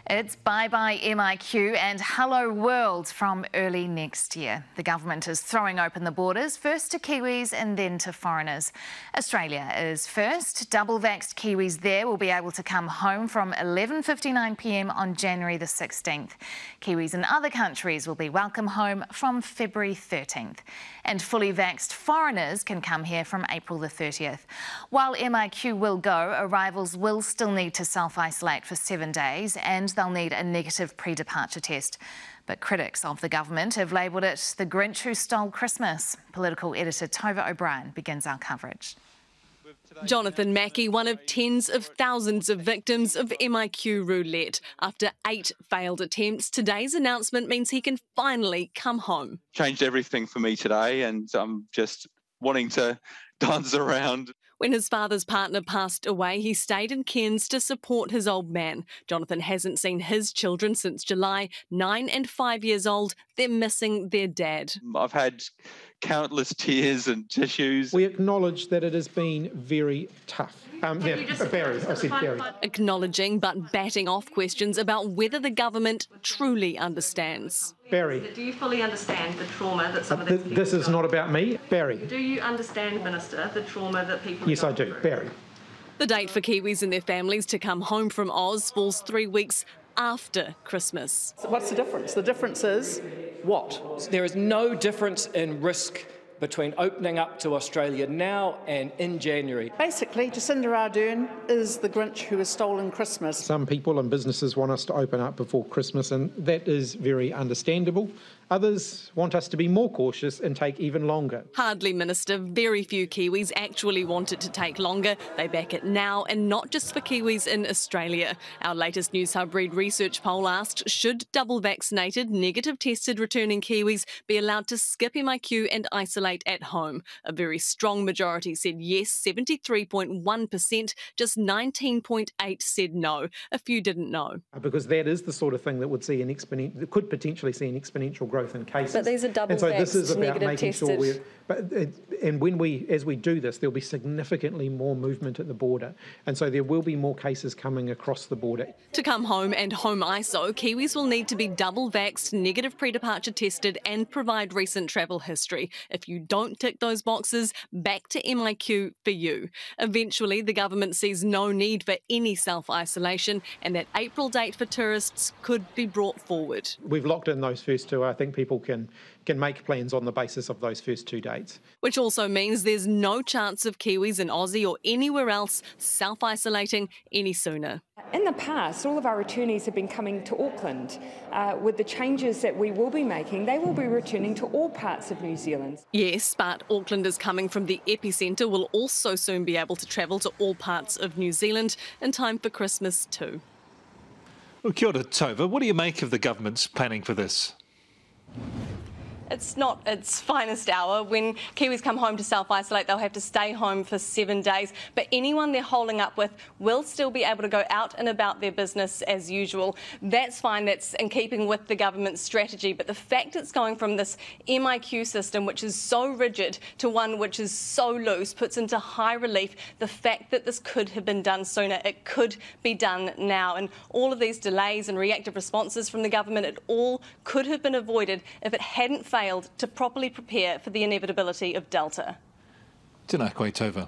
It's bye-bye MIQ and hello world from early next year. The government is throwing open the borders, first to Kiwis and then to foreigners. Australia is first. Double-vaxxed Kiwis there will be able to come home from 11:59 p.m. on January the 16th. Kiwis in other countries will be welcome home from February 13th. And fully vaxxed foreigners can come here from April the 30th. While MIQ will go, arrivals will still need to self-isolate for 7 days and they'll need a negative pre-departure test. But critics of the government have labelled it the Grinch who stole Christmas. Political editor Tova O'Brien begins our coverage. Jonathan Mackie, one of tens of thousands of victims of MIQ roulette. After 8 failed attempts, today's announcement means he can finally come home. Changed everything for me today, and I'm just wanting to dance around. When his father's partner passed away, he stayed in Cairns to support his old man. Jonathan hasn't seen his children since July, 9 and 5 years old. They're missing their dad. I've had countless tears and tissues. We acknowledge that it has been very tough. Barry, I said Barry. Acknowledging but batting off questions about whether the government truly understands. Barry. Do you fully understand the trauma that some of these people This is not about me. Barry. Do you understand, Minister, the trauma that people Yes, I do. through? Barry. The date for Kiwis and their families to come home from Oz falls 3 weeks after Christmas. So what's the difference? The difference is what? There is no difference in risk between opening up to Australia now and in January. Basically, Jacinda Ardern is the Grinch who has stolen Christmas. Some people and businesses want us to open up before Christmas, and that is very understandable. Others want us to be more cautious and take even longer. Hardly, Minister. Very few Kiwis actually want it to take longer. They back it now, and not just for Kiwis in Australia. Our latest Newshub Read research poll asked, should double vaccinated, negative tested returning Kiwis be allowed to skip MIQ and isolate at home? A very strong majority said yes, 73.1%, just 19.8% said no. A few didn't know. Because that is the sort of thing that would see that could potentially see an exponential growth in cases. But these are double and so this is about negative making tested. sure as we do this, there'll be significantly more movement at the border, and so there will be more cases coming across the border. To come home and home ISO, Kiwis will need to be double vaxxed, negative pre-departure tested and provide recent travel history. If you don't tick those boxes, back to MIQ for you. Eventually, the government sees no need for any self-isolation, and that April date for tourists could be brought forward. We've locked in those first two. I think people can make plans on the basis of those first 2 dates. Which also means there's no chance of Kiwis in Aussie or anywhere else self-isolating any sooner. In the past, all of our returnees have been coming to Auckland. With the changes that we will be making, they will be returning to all parts of New Zealand. Yes, but Aucklanders coming from the epicentre will also soon be able to travel to all parts of New Zealand in time for Christmas too. Well, kia ora, Tova. What do you make of the government's planning for this? It's not its finest hour. When Kiwis come home to self-isolate, they'll have to stay home for 7 days. But anyone they're holding up with will still be able to go out and about their business as usual. That's fine. That's in keeping with the government's strategy. But the fact it's going from this MIQ system, which is so rigid, to one which is so loose, puts into high relief the fact that this could have been done sooner. It could be done now. And all of these delays and reactive responses from the government, it all could have been avoided if it hadn't failed to properly prepare for the inevitability of Delta. Tēnā koe, Tova.